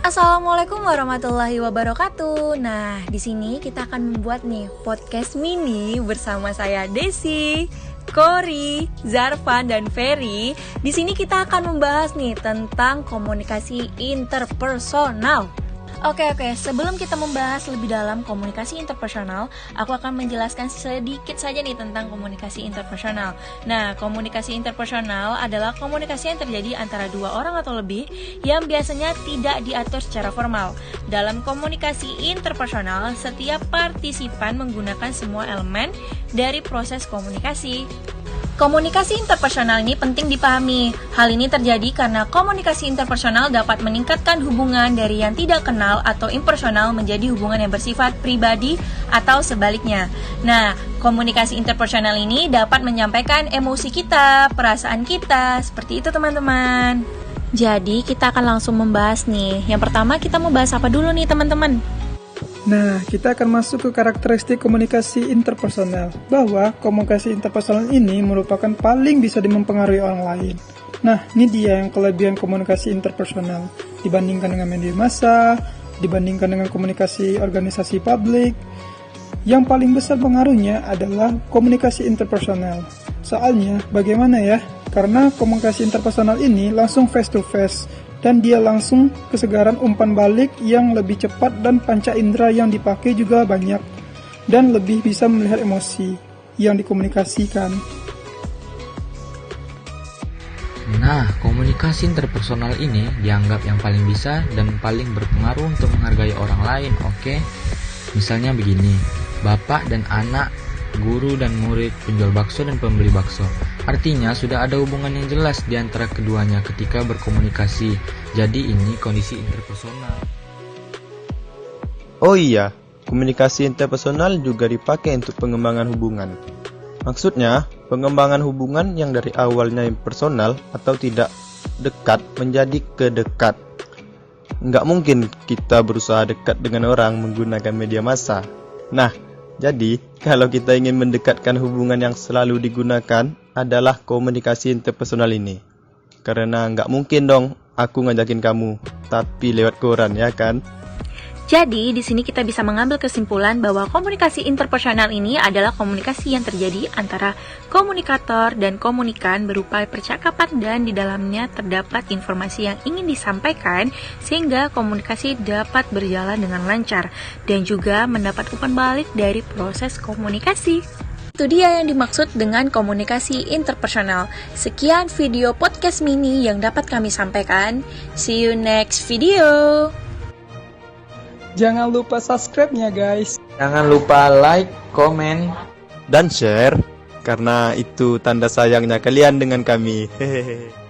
Assalamualaikum warahmatullahi wabarakatuh. Nah, di sini kita akan membuat nih podcast mini bersama saya Desi, Kori, Zarfan dan Ferry. Di sini kita akan membahas nih tentang komunikasi interpersonal. Oke, sebelum kita membahas lebih dalam komunikasi interpersonal, aku akan menjelaskan sedikit saja nih tentang komunikasi interpersonal. Nah, komunikasi interpersonal adalah komunikasi yang terjadi antara dua orang atau lebih yang biasanya tidak diatur secara formal. Dalam komunikasi interpersonal, setiap partisipan menggunakan semua elemen dari proses komunikasi. Komunikasi interpersonal ini penting dipahami. Hal ini terjadi karena komunikasi interpersonal dapat meningkatkan hubungan dari yang tidak kenal atau impersonal menjadi hubungan yang bersifat pribadi atau sebaliknya. Nah, komunikasi interpersonal ini dapat menyampaikan emosi kita, perasaan kita, seperti itu teman-teman. Jadi, kita akan langsung membahas nih. Yang pertama, kita mau bahas apa dulu nih teman-teman? Nah, kita akan masuk ke karakteristik komunikasi interpersonal, bahwa komunikasi interpersonal ini merupakan paling bisa mempengaruhi orang lain. Nah, ini dia yang kelebihan komunikasi interpersonal dibandingkan dengan media massa, dibandingkan dengan komunikasi organisasi publik. Yang paling besar pengaruhnya adalah komunikasi interpersonal. Soalnya, bagaimana ya? Karena komunikasi interpersonal ini langsung face to face, dan dia langsung kesegaran umpan balik yang lebih cepat dan panca indera yang dipakai juga banyak dan lebih bisa melihat emosi yang dikomunikasikan. Nah, komunikasi interpersonal ini dianggap yang paling bisa dan paling berpengaruh untuk menghargai orang lain, oke? Misalnya begini, bapak dan anak, guru dan murid, penjual bakso dan pembeli bakso. Artinya sudah ada hubungan yang jelas di antara keduanya ketika berkomunikasi. Jadi ini kondisi interpersonal. Oh iya, komunikasi interpersonal juga dipakai untuk pengembangan hubungan. Maksudnya, pengembangan hubungan yang dari awalnya impersonal atau tidak dekat menjadi kedekat. Nggak mungkin kita berusaha dekat dengan orang menggunakan media massa. Nah, jadi, kalau kita ingin mendekatkan hubungan yang selalu digunakan adalah komunikasi interpersonal ini. Karena nggak mungkin dong aku ngajakin kamu, tapi lewat koran ya kan? Jadi, di sini kita bisa mengambil kesimpulan bahwa komunikasi interpersonal ini adalah komunikasi yang terjadi antara komunikator dan komunikan berupa percakapan dan di dalamnya terdapat informasi yang ingin disampaikan sehingga komunikasi dapat berjalan dengan lancar dan juga mendapat umpan balik dari proses komunikasi. Itu dia yang dimaksud dengan komunikasi interpersonal. Sekian video podcast mini yang dapat kami sampaikan. See you next video. Jangan lupa subscribe-nya guys. Jangan lupa like, komen, Dan share, karena itu tanda sayangnya kalian dengan kami. Hehehe.